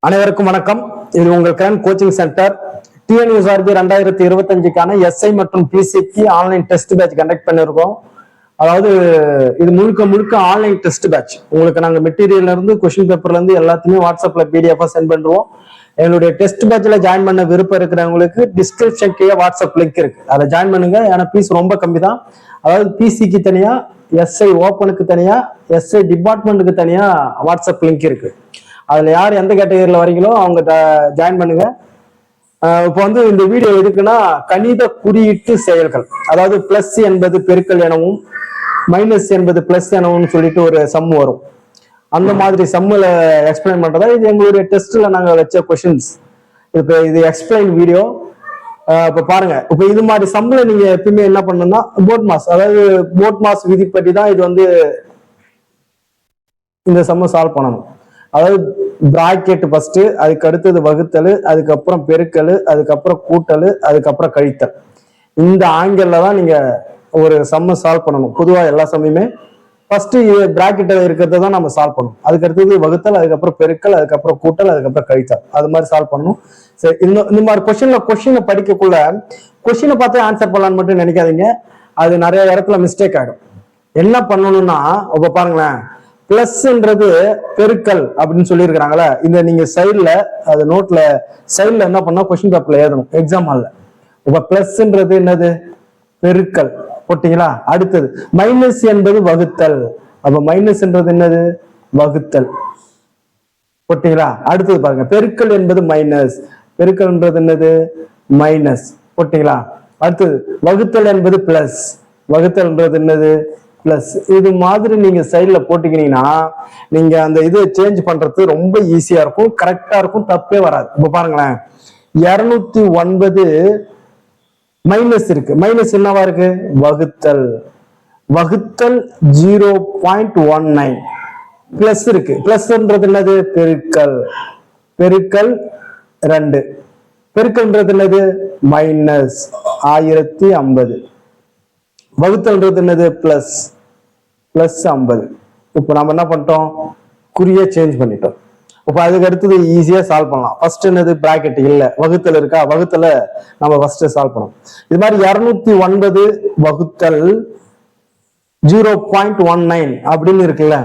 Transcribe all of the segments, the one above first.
அனைவருக்கும் வணக்கம். இது உங்கள் கிரான் கோச்சிங் சென்டர். டிஎன்யூஎஸ்ஆர்பி 2025க்கான எஸ்ஐ மற்றும் பிசிக்கு ஆன்லைன் டெஸ்ட் பேட்ச் கண்டக்ட் பண்ணிருக்கோம். அதாவது இது முழுக்க முழுக்க ஆன்லைன் டெஸ்ட் பேட்ச். உங்களுக்கு நாங்கள் மெட்டீரியல்ல இருந்து கொஸ்டின் பேப்பர்ல இருந்து எல்லாத்தையுமே வாட்ஸ்அப்ல பிடிஎஃப் சென்ட் பண்றோம். எங்களுடைய டெஸ்ட் பேட்ச்ல ஜாயின் பண்ண விருப்பம் இருக்கிறவங்களுக்கு டிஸ்கிரிப்ஷன் கீழே வாட்ஸ்அப் லிங்க் இருக்கு, அதை ஜாயின் பண்ணுங்க. ஏன்னா பீஸ் ரொம்ப கம்மி தான். அதாவது பிசிக்கு தனியா, எஸ்ஐ ஓப்பனுக்கு தனியா, எஸ்ஐ டிபார்ட்மெண்ட்டுக்கு தனியா வாட்ஸ்அப் லிங்க் இருக்கு. அதுல யார் எந்த கேட்டகரியில வரீங்களோ அவங்க ஜாயின் பண்ணுங்க. இப்போ வந்து இந்த வீடியோ எதுக்குன்னா, கணித குறியீட்டு செயல்கள், அதாவது பிளஸ் என்பது பெருக்கல் எனவும் மைனஸ் என்பது பிளஸ் எனவும் சொல்லிட்டு ஒரு சம் வரும். அந்த மாதிரி சம்முல எக்ஸ்பிளைன் பண்றதா இது எங்களுடைய டெஸ்ட்ல நாங்க வச்ச கொஸ்டின்ஸ். இப்போ இது எக்ஸ்பிளைன் வீடியோ. இப்ப பாருங்க, இப்ப இது மாதிரி சம்முல நீங்க எப்பயுமே என்ன பண்ணணும்னா போட் மாஸ், அதாவது போட் மாஸ் விதிப்படி தான் இது வந்து இந்த சம்ம சால்வ் பண்ணணும். அதாவது பிராக்கெட் ஃபர்ஸ்ட், அதுக்கு அடுத்தது வகுத்தல், அதுக்கப்புறம் பெருக்கல், அதுக்கப்புறம் கூட்டல், அதுக்கப்புறம் கழித்தல். இந்த ஆங்கிள் தான் நீங்க ஒரு சம்ம சால்வ் பண்ணணும். பொதுவா எல்லா சம்மையுமே ஃபர்ஸ்ட் பிராக்கெட் இருக்கிறத தான் நம்ம சால்வ் பண்ணணும். அதுக்கு அடுத்தது வகுத்தல், அதுக்கப்புறம் பெருக்கல், அதுக்கப்புறம் கூட்டல், அதுக்கப்புறம் கழித்தல். அது மாதிரி சால்வ் பண்ணணும். சரி, இந்த மாதிரி கொஸ்டினை படிக்கக்குள்ள கொஸ்டினை பார்த்து ஆன்சர் பண்ணலான்னு மட்டும் நினைக்காதீங்க. அது நிறைய இடத்துல மிஸ்டேக் ஆயிடும். என்ன பண்ணணும்னா, இப்ப பாருங்களேன், பிளஸ்ன்றது பெருக்கல் அப்படின்னு சொல்லி இருக்கிறாங்களே, இந்த நீங்க சைட்ல அது நோட்ல சைட்ல என்ன பண்ணா கொஸ்டின் பேப்பர்ல எழுதணும் எக்ஸாம் ஹால்ல. இப்ப பிளஸ்ன்றது என்னது? பெருக்கல் போட்டீங்களா? அடுத்தது மைனஸ் என்பது வகுத்தல். அப்ப மைனஸ்ன்றது என்னது? வகுத்தல் போட்டீங்களா? அடுத்தது பாருங்க, பெருக்கல் என்பது மைனஸ், பெருக்கல்ன்றது என்னது? மைனஸ் போட்டீங்களா? அடுத்தது வகுத்தல் என்பது பிளஸ், வகுத்தல்ன்றது என்னது? பிளஸ். இது மாதிரி நீங்க சைட்ல போட்டீங்கன்னா நீங்க அந்த இது சேஞ்ச் பண்றது ரொம்ப ஈஸியா இருக்கும், கரெக்டா இருக்கும், தப்பே வராது. இப்ப பாருங்களேன், 209 மைனஸ் இருக்கு. மைனஸ் என்னவா இருக்கு? வகுத்தல். வகுத்தல் 0.19. பிளஸ் இருக்கு. பிளஸ்ன்றது என்னது? பெருக்கல். பெருக்கல் 2. பெருக்கல்ன்றது என்னது? மைனஸ் 1050. வகுத்தல்ன்றது என்னது? பிளஸ். பிளஸ் 50. இப்போ நம்ம என்ன பண்ணிட்டோம்? குறிய சேஞ்ச் பண்ணிட்டோம். இப்போ அதுக்கு அடுத்தது ஈஸியா சால்வ் பண்ணலாம். ஃபர்ஸ்ட் என்னது? பிராக்கெட் இல்ல, வகுத்தல் இருக்கா? வகுத்தல நம்ம ஃபர்ஸ்ட் சால்வ் பண்ணோம். இது மாதிரி 209 வகுத்தல் 0.19 அப்படின்னு இருக்குல்ல.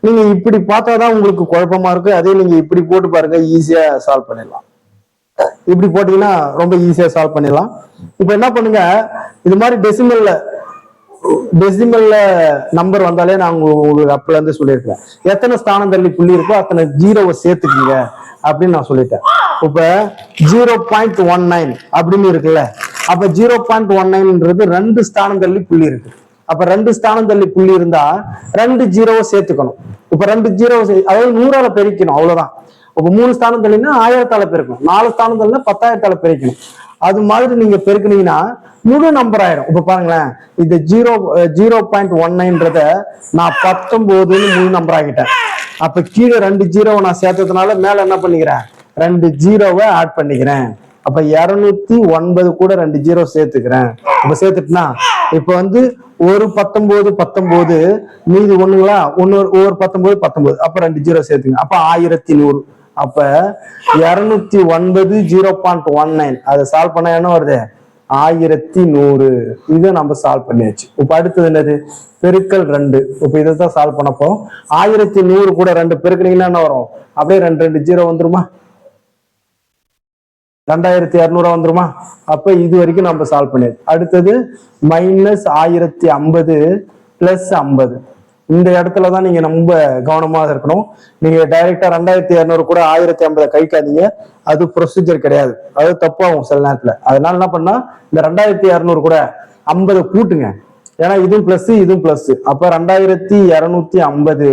நீங்க இப்படி பார்த்தாதான் உங்களுக்கு குழப்பமா இருக்கு. அதே நீங்க இப்படி போட்டு பாருங்க, ஈஸியா சால்வ் பண்ணிடலாம். இப்படி போட்டீங்கன்னா ரொம்ப ஈஸியா சால்வ் பண்ணிடலாம். இப்ப என்ன பண்ணுங்க, இது மாதிரி டெசிமல்ல நம்பர் வந்தாலே நான் உங்களுக்கு அப்பல இருந்து சொல்லியிருக்கேன். எத்தனை ஸ்தானம் தள்ளி புள்ளி இருக்கோ அத்தனை ஜீரோவை சேர்த்துக்கீங்க அப்படின்னு நான் சொல்லிட்டேன். இப்ப 0.19 அப்படின்னு இருக்குல்ல. அப்ப 0.19ன்றது 2 ஸ்தானம் தள்ளி புள்ளி இருக்கு. அப்ப 2 ஸ்தானம் தள்ளி புள்ளி இருந்தா 2 ஜீரோவை சேர்த்துக்கணும். இப்ப 2 ஜீரோவை அதாவது 100ஆல பெருக்கணும், அவ்வளவுதான். இப்ப 3 ஸ்தானம் தள்ளினா 1000ஆல பெருக்கணும், 4 ஸ்தானம் தள்ளினா 10,000ஆல பெருக்கணும். அது மாதிரி நீங்க பெருக்குனீங்கன்னா முழு நம்பர் ஆயிரும். இப்ப பாருங்களேன், இந்த 0.19ன்றத நான் 19 முழு நம்பர் ஆகிட்டேன். அப்ப கீழே 2 ஜீரோவை நான் சேர்த்ததுனால மேல என்ன பண்ணிக்கிறேன்? 2 ஜீரோவை ஆட் பண்ணிக்கிறேன். அப்ப 209 கூட 2 ஜீரோ சேர்த்துக்கிறேன். இப்ப சேர்த்துட்டுனா இப்ப வந்து ஒரு 19 மீதி ஒண்ணுங்களா, ஒரு 19 அப்ப 2 ஜீரோ சேர்த்துங்க. அப்ப 1100. அப்ப 209 0.19 அதை சால்வ் பண்ண என்ன வருது? 1100. இதை நம்ம சால்வ் பண்ணியாச்சு. இப்ப அடுத்தது என்னது? பெருக்கல் 2. இப்ப இதைதான் சால்வ் பண்ணப்போ 1100 கூட 2 பெருக்கினீங்கன்னா என்ன வரும்? அப்படியே 2 ஜீரோ வந்துருமா? 2200 வந்துருமா? அப்ப இது வரைக்கும் நம்ம சால்வ் பண்ணியாச்சு. அடுத்தது மைனஸ் 1050 பிளஸ் 50. இந்த இடத்துலதான் நீங்க ரொம்ப கவனமாக இருக்கணும். நீங்க டைரக்டா 2200 கூட 1050 கழிக்காதீங்க. அது ப்ரொசீஜர் கிடையாது, அது தப்பாகும் சில நேரத்துல. அதனால என்ன பண்ணா, இந்த 2200 கூட 50 கூட்டுங்க. ஏன்னா இதுவும் பிளஸ் இதுவும் பிளஸ். அப்ப 2250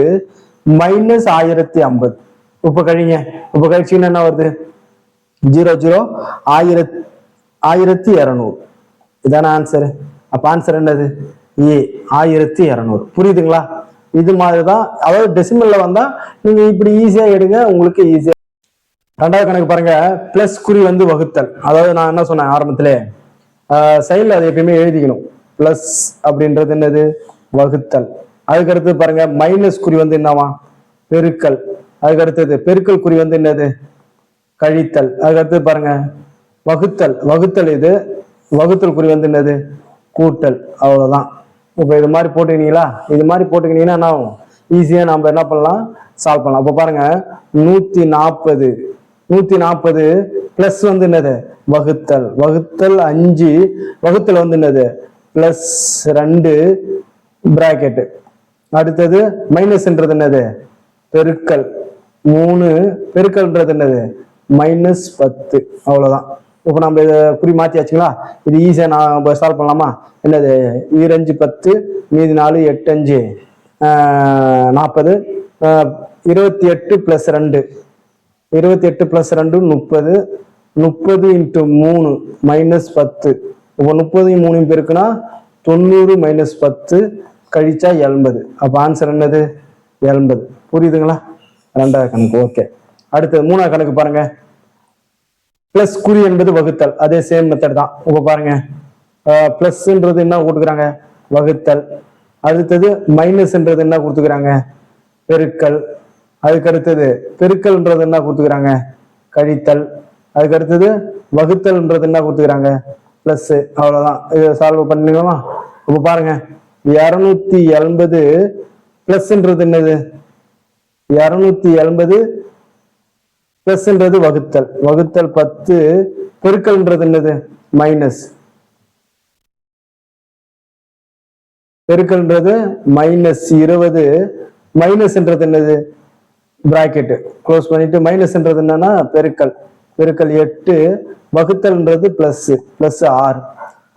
மைனஸ் 1050. இப்ப கழிங்க. இப்ப கழிச்சீங்கன்னா என்ன வருது? 00 1200. இதான ஆன்சர். அப்ப ஆன்சர் என்னது? ஏ, 1200. புரியுதுங்களா? இது மாதிரிதான். அதாவது டெசிமல்ல வந்தா நீங்க இப்படி ஈஸியா எடுங்க, உங்களுக்கு ஈஸியா. ரெண்டாவது கணக்கு பாருங்க, பிளஸ் குறி வந்து வகுத்தல். அதாவது நான் என்ன சொன்னேன் ஆரம்பத்திலே, சைட்ல அதை எப்பயுமே எழுதிக்கணும். பிளஸ் அப்படின்றது என்னது? வகுத்தல். அதுக்கு அடுத்து பாருங்க, மைனஸ் குறி வந்து என்னவா? பெருக்கல். அதுக்கு அடுத்தது பெருக்கல் குறி வந்து என்னது? கழித்தல். அதுக்கடுத்து பாருங்க வகுத்தல். வகுத்தல் இது வகுத்தல் குறி வந்து என்னது கூட்டல். அவ்வளவுதான். இப்ப இது மாதிரி போட்டுக்கினீங்களா, இது மாதிரி போட்டுக்கினீங்கன்னா என்ன ஆகும், ஈஸியா நம்ம என்ன பண்ணலாம், சால்வ் பண்ணலாம். அப்ப பாருங்க 140 140 பிளஸ் வந்து என்னது வகுத்தல். வகுத்தல் 5 வகுத்தல் வந்து என்னது பிளஸ் 2 பிராக்கெட். அடுத்தது மைனஸ்ன்றது என்னது பெருக்கல் 3 பெருக்கல்ன்றது என்னது -10. அவ்வளவுதான். இப்போ நம்ம இதை குறி மாத்தியாச்சுங்களா, இது ஈஸியா நான் சால்வ் பண்ணலாமா. என்னது 5 10 மீதி 4 8 5 40 28 + 2 28 + 2 30 30 × 3 -10. இப்போ 30 3 பெருக்குனா 90 -10 கழிச்சா 80. அப்ப ஆன்சர் என்னது 80. புரியுதுங்களா. ரெண்டாவது கணக்கு ஓகே. அடுத்து மூணாவது கணக்கு பாருங்க. பிளஸ் குறி என்பது வகுத்தல். அதே சேம் மெத்தட் தான். இப்ப பாருங்க பிளஸ்ன்றது என்ன கொடுத்துக்கிறாங்க வகுத்தல். அடுத்தது மைனஸ்ன்றது என்ன கொடுத்துக்கிறாங்க பெருக்கல். அதுக்கு அடுத்தது பெருக்கல்ன்றது என்ன கொடுத்துக்கிறாங்க கழித்தல். அதுக்கு அடுத்தது வகுத்தல்ன்றது என்ன கொடுத்துக்கிறாங்க பிளஸ். அவ்வளவுதான். இதை சால்வ் பண்ணிக்கலாமா. இப்ப பாருங்க 280 பிளஸ்ன்றது என்னது 280 பிளஸ்ன்றது வகுத்தல். வகுத்தல் 10 பெருக்கல்ன்றது என்னது மைனஸ். பெருக்கல்ன்றது -20 மைனஸ்ன்றது என்னது பிராக்கெட் க்ளோஸ் பண்ணிட்டு மைனஸ்ன்றது என்னன்னா பெருக்கல். பெருக்கல் 8 வகுத்தல்ன்றது பிளஸ் 6.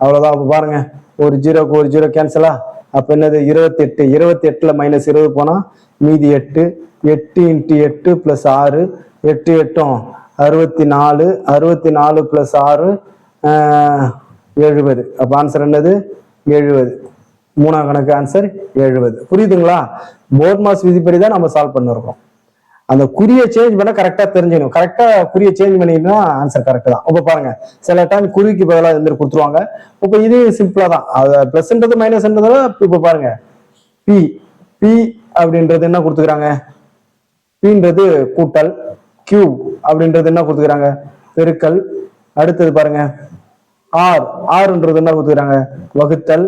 அவ்வளவுதான். அப்ப பாருங்க ஒரு 0க்கு ஒரு 0 கேன்சலா. அப்ப என்னது 28. 28ல -20 போனா மீதி 8. 8 × 8 + 6 8 8 64 64 + 6 70. அப்ப ஆன்சர் என்னது 70. மூணாம் கணக்கு ஆன்சர் 70. புரியுதுங்களா. போர்ட் மாஸ் விதிப்படி தான் நம்ம சால்வ் பண்ணிருக்கோம். அந்த குறியை சேஞ்ச் பண்ண கரெக்டா தெரிஞ்சுக்கணும். கரெக்டா குறியை சேஞ்ச் பண்ணிங்கன்னா ஆன்சர் கரெக்ட் தான். இப்ப பாருங்க சில டைம் குறிக்கு பதிலாக இந்த கொடுத்துருவாங்க. இப்ப இது சிம்பிளா தான். அது பிளஸ்ன்றது மைனஸ்ன்றதால இப்ப பாருங்க பி பி அப்படின்றது என்ன கொடுத்துக்கிறாங்க பின்றது கூட்டல். கியூ அப்படின்றது என்ன கொடுத்துக்கிறாங்க பெருக்கல். அடுத்தது பாருங்க ஆர் ஆர்ன்றது என்ன கொடுத்துக்கிறாங்க வகுத்தல்.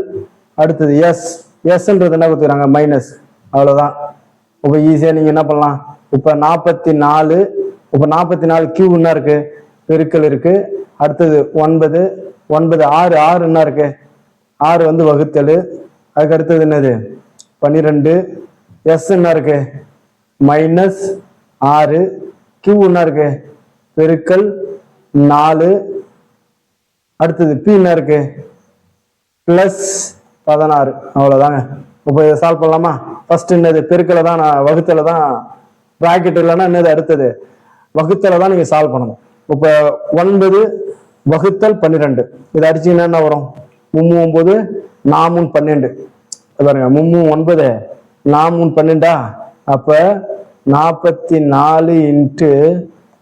அடுத்தது எஸ் எஸ்ன்றது என்ன கொடுத்துக்கிறாங்க மைனஸ். அவ்வளவுதான். இப்ப ஈஸியா நீங்க என்ன பண்ணலாம். இப்ப 44 இப்ப 44 கியூ என்ன இருக்கு பெருக்கல் இருக்கு. அடுத்தது 9 9 6 6 என்ன இருக்கு 6 வந்து வகுத்தல். அதுக்கு அடுத்தது என்னது 12 எஸ் என்ன இருக்கு -6 கியூ என்ன இருக்கு பெருக்கல் 4. அடுத்தது பி என்ன இருக்கு +16. அவ்வளவுதாங்க. இப்ப இதை சால்வ் பண்ணலாமா. ஃபர்ஸ்ட் என்னது பெருக்கலை தான் நான் வகுத்தல தான் பிராக்கெட் இல்லைன்னா என்னது அடுத்தது வகுத்தல தான் நீங்க சால்வ் பண்ணணும். இப்ப 9 வகுத்தல் 12 இதை அடிச்சீங்கன்னா என்ன வரும் 3 9 4 12 பாருங்க 3 9 4 12. அப்ப 44 ×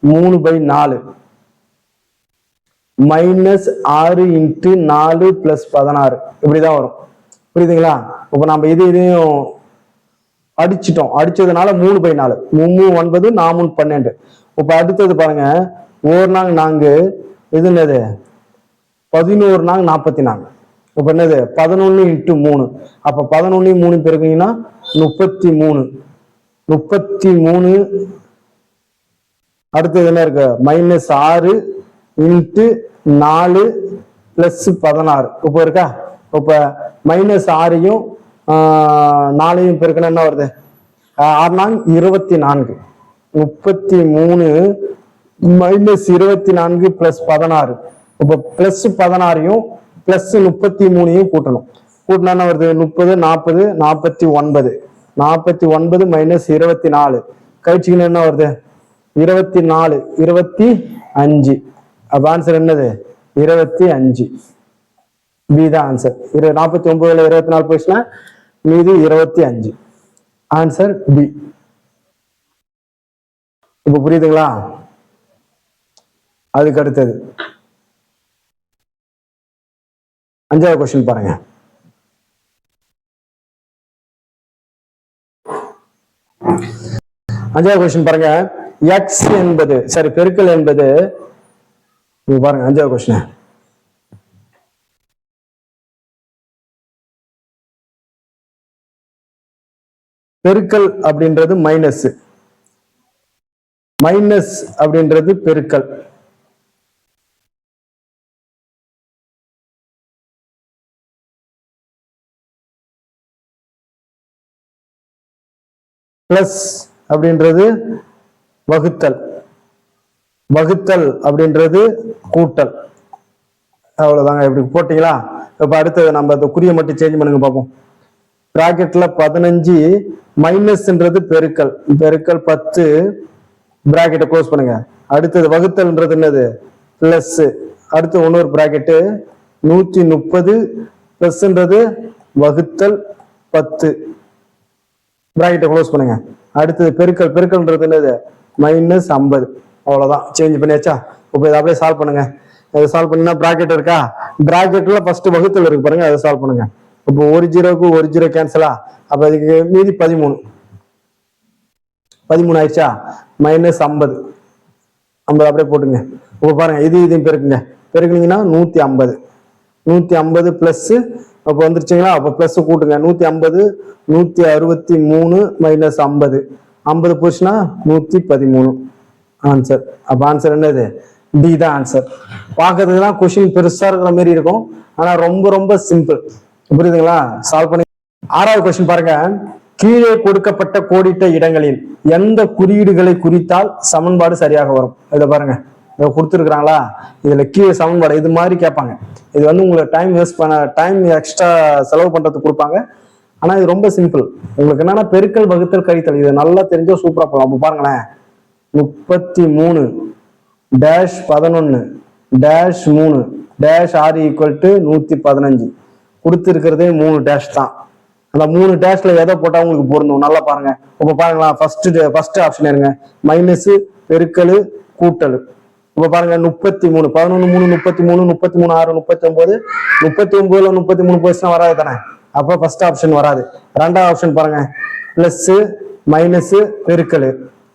3/4 -6 × 4 + 16 இப்படிதான் வரும். புரியுதுங்களா. இப்ப நம்ம இதையும் அடிச்சிட்டோம். அடிச்சதுனால 3/4 3 9 4 12. இப்ப அடுத்தது பாருங்க 1 நாங்க 4 இது என்னது 11 நாங்க 44. இப்ப என்னது 11 × 3. அப்ப 11 3 பெருக்கீங்கன்னா 33 33. அடுத்தது என்ன இருக்கு -6 × 4 + 16 இப்ப இருக்கா. இப்ப -6யும் 4யும் பெருக்கணும் என்ன வருது 6 24 33 -24 + 16. இப்ப +16யும் +33யும் கூட்டணும். கூட்டினா என்ன வருது 30 40 49 49 -24 கழிச்சுக்கணும் என்ன வருது 24 25. அப்ப ஆன்சர் என்னது 25. பி தான் ஆன்சர். 49ல 24 போயிடுச்சுன்னா மீதி 25. Answer B. இப்ப புரியுதுங்களா. அதுக்கு அடுத்தது 5வது கொஸ்டின் பாருங்க. அஞ்சாவது கொஸ்டின் பாருங்க. எக்ஸ் என்பது சரி பெருக்கல் என்பது பாருங்க 5வது கொஸ்டின். பெருக்கல் அப்படின்றது மைனஸ், மைனஸ் அப்படின்றது பெருக்கல், பிளஸ் அப்படின்றது வகுத்தல், வகுத்தல் அப்படின்றது கூட்டல். அவ்வளவுதாங்க. இப்படி போட்டீங்களா? இப்ப அடுத்தது நம்ம அந்த குறியை மட்டும் சேஞ்ச் பண்ணுங்க பார்ப்போம். பிராக்கெட்ல 15 மைனஸ்ன்றது பெருக்கல், பெருக்கல் 10 பிராக்கெட்டை க்ளோஸ் பண்ணுங்க. அடுத்தது வகுத்தல்ன்றது என்னது? பிளஸ். அடுத்து இன்னொரு பிராக்கெட்டு 130 பிளஸ்ன்றது வகுத்தல் 10 பிராக்கெட்டை க்ளோஸ் பண்ணுங்க. அடுத்தது பெருக்கல், பெருக்கல்ன்றது என்னது? மைனஸ் 50. அவ்வளவுதான். சேஞ்ச் பண்ணியாச்சா? இப்போ இதை அப்படியே சால்வ் பண்ணுங்க. இதை சால்வ் பண்ணா பிராக்கெட் இருக்கா? பிராக்கெட்ல ஃபர்ஸ்ட் வகுத்தல் இருக்கு பாருங்க, அதை சால்வ் பண்ணுங்க. இப்போ ஒரு ஜீரோக்கு ஒரு ஜீரோ கேன்சலா, அப்ப அதுக்கு மீதி 13 ஆயிடுச்சா? மைனஸ் 50 அப்படியே போட்டுங்க. இப்போ பாருங்க, இதையும் பெருக்குங்க. பெருக்குனீங்கன்னா 150 பிளஸ் அப்போ வந்துருச்சுங்களா? அப்போ பிளஸ் கூட்டுங்க. 150 163 மைனஸ் 50 போச்சுன்னா 113 ஆன்சர். அப்ப ஆன்சர் என்னது? டி தான் ஆன்சர். பார்க்கறதுக்கு தான் கொஸ்டின் பெருசா இருக்கிற மாதிரி இருக்கும், ஆனா ரொம்ப ரொம்ப சிம்பிள். புரியுதுங்களா? சால்வ் பண்ணி 6வது கொஸ்டின் பாருங்க. கீழே கொடுக்கப்பட்ட கோடிட்ட இடங்களில் எந்த குறியீடுகளை குறித்தால் சமன்பாடு சரியாக வரும்? இதை பாருங்க, இதை கொடுத்துருக்குறாங்களா? இதுல கீழே சமன்பாடு இது மாதிரி கேட்பாங்க. இது வந்து உங்களுக்கு டைம் வேஸ்ட் பண்ண, டைம் எக்ஸ்ட்ரா செலவு பண்றதுக்கு கொடுப்பாங்க. ஆனா இது ரொம்ப சிம்பிள். உங்களுக்கு என்னன்னா பெருக்கல் வகுத்தல் கழித்தல் இது நல்லா தெரிஞ்சா சூப்பரா போகலாம். அப்ப பாருங்களேன், 33 dash 11 dash 3 dash R equal to 115. கொடுத்துருக்கிறதே 3 டேஷ் தான். அந்த 3 டேஷ்ல எதை போட்டா உங்களுக்கு பொருந்தும் நல்லா பாருங்க. இப்ப பாருங்களா, ஃபர்ஸ்ட் ஆப்ஷன் இருங்க, மைனஸ் பெருக்கல் கூட்டல். இப்ப பாருங்க 33 11 3 33 33 6 39 39ல 33 போயிடுச்சுன்னா வராது தானே? அப்ப ஃபர்ஸ்ட் ஆப்ஷன் வராது. 2வது ஆப்ஷன் பாருங்க, பிளஸ் மைனஸ் பெருக்கல்.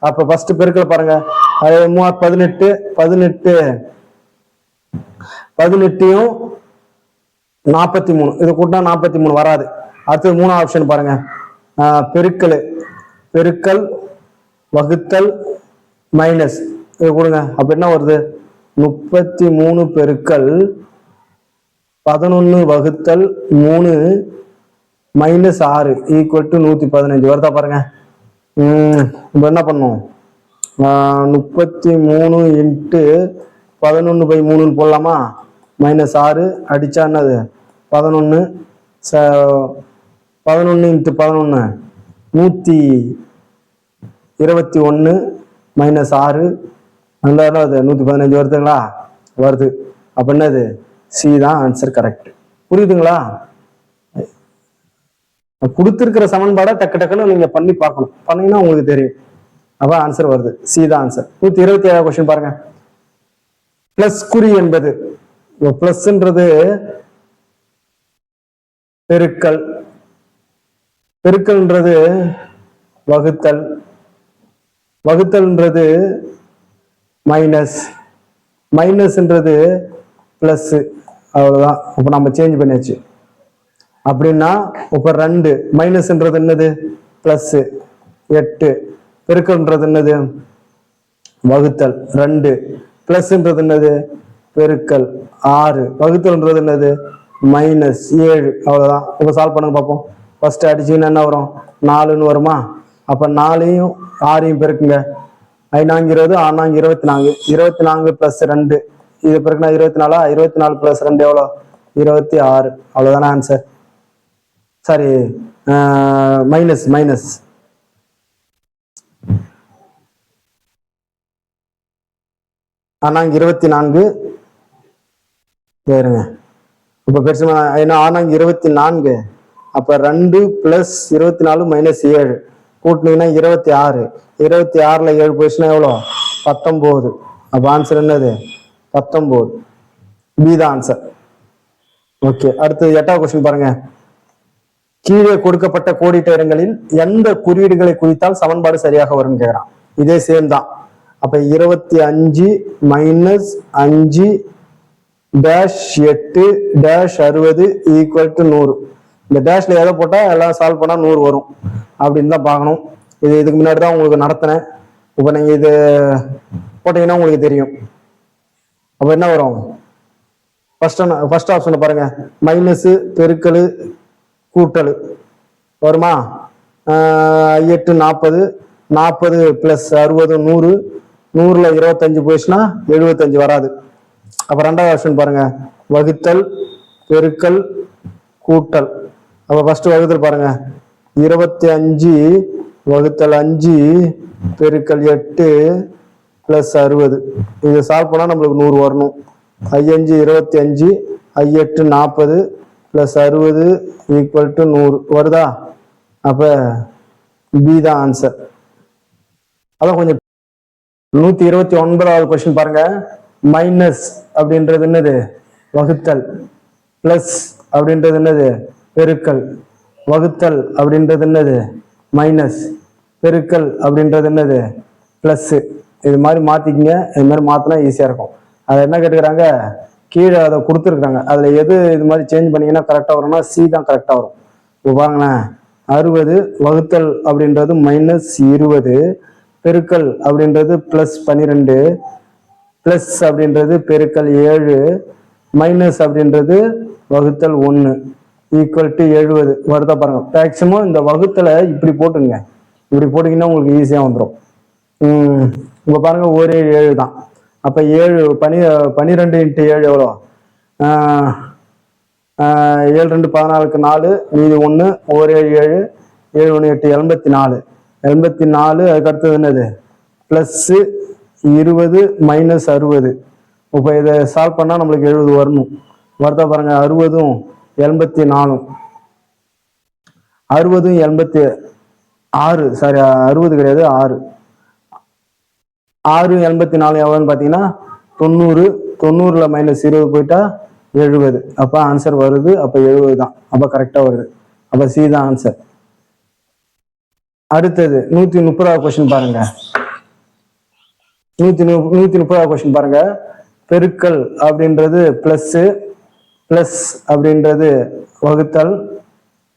அப்ப ஃபர்ஸ்ட் பெருக்கல் பாருங்க, 18 18யும் 43 இது கூட்டினா 43 வராது. அடுத்தது 3வது ஆப்ஷன் பாருங்க, பெருக்கல் வகுத்தல் மைனஸ் இது கொடுங்க. அப்ப என்ன வருது? 33 பெருக்கல் 11 வகுத்தல் 3 மைனஸ் 6 ஈக்குவல் டு 115 வருதா பாருங்க. இப்ப என்ன பண்ணும்? 33 இன்ட்டு 11/3 போடலாமா? மைனஸ் 6 அடிச்சா என்னது? 11 இன்ட்டு 11 121 மைனஸ் 6 அந்த 115 வருதுங்களா? வருது. அப்ப என்னது? சி தான் ஆன்சர். கரெக்ட். புரியுதுங்களா? கொடுத்திருக்கிற சமன்பாடை டக்கு டக்குன்னு நீங்க பண்ணி பார்க்கணும். பண்ணீங்கன்னா உங்களுக்கு தெரியும். அப்ப ஆன்சர் வருது. சி தான் ஆன்சர். 127 கொஸ்டின் பாருங்க. பிளஸ் குறி என்பது, பிளஸ்ன்றது பெருக்கல், பெருக்கல்ன்றது வகுத்தல், வகுத்தல்ன்றது மைனஸ், மைனஸ்ன்றது பிளஸ். அவ்வளவுதான். இப்ப நம்ம சேஞ்ச் பண்ணியாச்சு. அப்படின்னா இப்ப 2 மைனஸ்ன்றது என்னது? பிளஸ் 8. பெருக்கல்ன்றது என்னது? வகுத்தல் 2. பிளஸ்ன்றது என்னது? பெருக்கல் 6. வகுத்தல்ன்றது என்னது? மைனஸ் 7. அவ்வளவுதான். இப்ப சால்வ் பண்ணுங்க பார்ப்போம். ஃபர்ஸ்ட் அடிச்சீங்கன்னா என்ன வரும்? 4ன்னு வருமா? அப்ப 4யும் 6யும் பெருக்குங்க. 5 20 6 24 24 பிளஸ் 2 இது பெருக்குனா 24. 24 பிளஸ் 2 எவ்வளோ? 26. அவ்வளவுதானே ஆன்சர். Sorry, minus minus. ஆனாங்க 24 பேருங்க. இப்ப பெருசு என்ன? ஆனாங்க 24. அப்ப 2 பிளஸ் 24 மைனஸ் 7 கூட்டினீங்கன்னா 26. 26ல 7 போயிடுச்சுன்னா எவ்வளோ? 19. அப்ப ஆன்சர் என்னது? 19. பி தான் ஆன்சர். ஓகே. அடுத்தது 8வது கொஸ்டின் பாருங்க. கீழே கொடுக்கப்பட்ட கோடிட்ட இடங்களில் எந்த குறியீடுகளை குறித்தால் சமன்பாடு சரியாக வரும் கேட்கிறான். இதே சேம் தான். அப்ப 25 minus 5 dash 8 dash 60 equal to 100. இந்த டேஷ்ல எதை போட்டா எல்லாம் சால்வ் பண்ணா 100 வரும் அப்படின்னு தான் பார்க்கணும். இதுக்கு முன்னாடி தான் உங்களுக்கு நடத்தினேன். இப்போ நீங்க இது போட்டீங்கன்னா உங்களுக்கு தெரியும். அப்ப என்ன வரும்? ஃபர்ஸ்ட் ஆப்ஷன் பாருங்க, மைனஸ் பெருக்கல் கூட்டல் வருமா? 8 40, 40 பிளஸ் 60 100, 100ல 25 போயிடுச்சுன்னா 75 வராது. அப்ப ரெண்டாவது ஆப்ஷன் பாருங்க, வகுத்தல் பெருக்கல் கூட்டல். அப்ப ஃபர்ஸ்ட் வகுத்தல் பாருங்க, 25 வகுத்தல் 5 பெருக்கல் 8 பிளஸ் 60. இதை சால்வ் பண்ணா நம்மளுக்கு 100 வரணும். 5 25, 8 40 பிளஸ் 60 ஈக்குவல் டு 100 வருதா? அப்ப பி தான் ஆன்சர். அதான் கொஞ்சம் 129வது கொஸ்டின் பாருங்க. மைனஸ் அப்படின்றது என்னது? வகுத்தல். பிளஸ் அப்படின்றது என்னது? பெருக்கல். வகுத்தல் அப்படின்றது என்னது? மைனஸ். பெருக்கல் அப்படின்றது என்னது? பிளஸ். இது மாதிரி மாத்திக்கிங்க. இது மாதிரி மாத்தினா ஈஸியா இருக்கும். அதை என்ன கேட்டுக்கிறாங்க, கீழே அதை கொடுத்துருக்காங்க, அதுல எது இது மாதிரி சேஞ்ச் பண்ணீங்கன்னா கரெக்டா வரும்னா சி தான் கரெக்டா வரும். இப்போ பாருங்களேன், 60 வகுத்தல் அப்படின்றது மைனஸ் 20, பெருக்கல் அப்படின்றது பிளஸ் 12, பிளஸ் அப்படின்றது பெருக்கல் 7, மைனஸ் அப்படின்றது வகுத்தல் 1 ஈக்குவல் டு 70 வருதா பாருங்க. மேக்சிமம் இந்த வகுத்தலை இப்படி போட்டுங்க, இப்படி போட்டீங்கன்னா உங்களுக்கு ஈஸியா வந்துடும். இப்ப பாருங்க, ஒரே 7 தான். அப்ப 7 12 இன்ட்டு 7 எவ்வளோ? 7 2 14க்கு 4, மீதி 1, ஒரு 7 7 1 8 84. 84 அதுக்கு அடுத்தது என்னது? Plus 20 minus 60. இப்போ இதை சால்வ் பண்ணா நம்மளுக்கு 70 வரணும். வருதா பாருங்க, 60ம் 84, 60ம் 86, சாரி 60 கிடையாது 6, 6 84 எவ்வளோன்னு பார்த்தீங்கன்னா 90. 90ல மைனஸ் 20 போயிட்டா 70. அப்ப ஆன்சர் வருது. அப்ப 70 தான். அப்ப கரெக்டா வருது. அப்ப சி தான் ஆன்சர். அடுத்தது 130வது கொஸ்டின் பாருங்க. 130வது கொஸ்டின் பாருங்க. பெருக்கல் அப்படின்றது பிளஸ், பிளஸ் அப்படின்றது வகுத்தல்,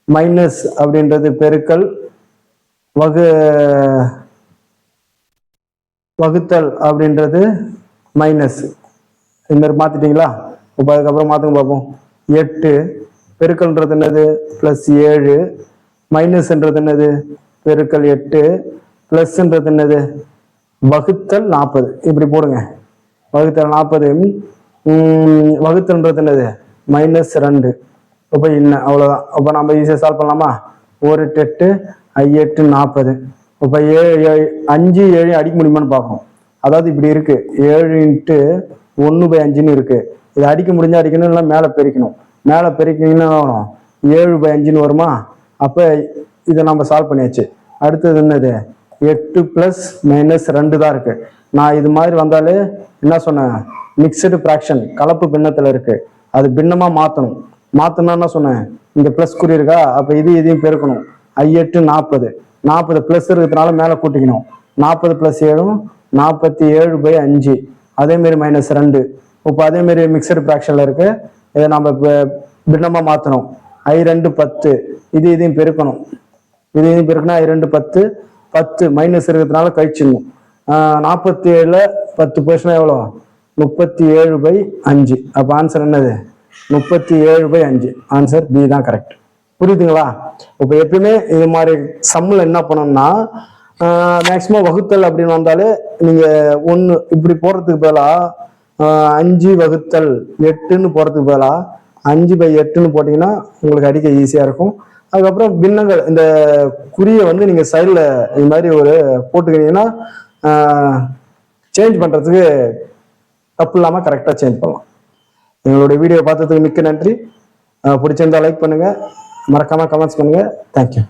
மைனஸ் அப்படின்றது பெருக்கல், வகுத்தல் அப்படின்றது மைனஸ். இது மாதிரி மாத்திட்டீங்களா? இப்போ அதுக்கப்புறம் மாத்துங்க பார்ப்போம். 8 பெருக்கல்ன்றது என்னது? பிளஸ் 7, மைனஸ்ன்றது என்னது? பெருக்கல் 8, பிளஸ்ன்றது என்னது? வகுத்தல் 40. இப்படி போடுங்க, வகுத்தல் 40. வகுத்தல்ன்றது என்னது? மைனஸ் 2. இப்போ இன்னும் அவ்வளோதான். அப்போ நம்ம ஈஸியாக சால்வ் பண்ணலாமா? 1 8 8 40. இப்போ 5 7 அடிக்க முடியுமான்னு பார்க்கணும். அதாவது இப்படி இருக்கு, 7 இன்ட்டு 1/5ன்னு இருக்கு. இதை அடிக்க முடிஞ்சா அடிக்கணும், இல்லை மேலே பெருக்கணும். மேலே பெருக்கிங்கன்னா 7/5ன்னு வருமா? அப்போ இதை நம்ம சால்வ் பண்ணியாச்சு. அடுத்தது என்னது? 8 பிளஸ் மைனஸ் 2 தான் இருக்கு. நான் இது மாதிரி வந்தாலே என்ன சொன்னேன்? மிக்சடு ஃப்ராக்ஷன், கலப்பு பின்னத்தில் இருக்கு, அது பின்னமா மாற்றணும். மாற்றணும்னா என்ன சொன்னேன்? இங்க பிளஸ் குறி இருக்கா? அப்போ இதையும் பெருக்கணும். 8 40, 40 பிளஸ் இருக்கிறதுனால மேலே கூட்டிக்கணும். 40 பிளஸ் 7 47/5. அதே மாதிரி மைனஸ் 2. இப்போ அதே மாதிரி மிக்சடு ஃப்ராக்ஷன்ல இருக்கு, இதை நம்ம பின்னமா மாற்றணும். I2 10, இதையும் பெருக்கணும். இதையும் பெருக்கணும். I2 10, 10 மைனஸ் இருக்கிறதுனால கழிச்சிடணும். 47ல 10 போச்சுன்னா எவ்வளோ? 37/5. அப்போ ஆன்சர் என்னது? 37/5. ஆன்சர் பி தான் கரெக்ட். புரியுதுங்களா? இப்போ எப்பயுமே இது மாதிரி சம்மில் என்ன பண்ணணும்னா, மேக்சிமம் வகுத்தல் அப்படின்னு வந்தாலே நீங்க 1 இப்படி போடுறதுக்கு பதிலா 5 வகுத்தல் 8ன்னு போறதுக்கு பதிலா 5/8ன்னு போட்டீங்கன்னா உங்களுக்கு அடிக்க ஈஸியா இருக்கும். அதுக்கப்புறம் பின்னங்கள், இந்த குறியை வந்து நீங்க சைடில் இது மாதிரி ஒரு போட்டுக்கிட்டீங்கன்னா சேஞ்ச் பண்றதுக்கு தப்பு இல்லாமல் கரெக்டாக சேஞ்ச் பண்ணலாம். எங்களுடைய வீடியோ பார்த்ததுக்கு மிக்க நன்றி. பிடிச்சிருந்தா லைக் பண்ணுங்க, மறக்காம கமெண்ட்ஸ் பண்ணுங்க. தேங்க்யூ.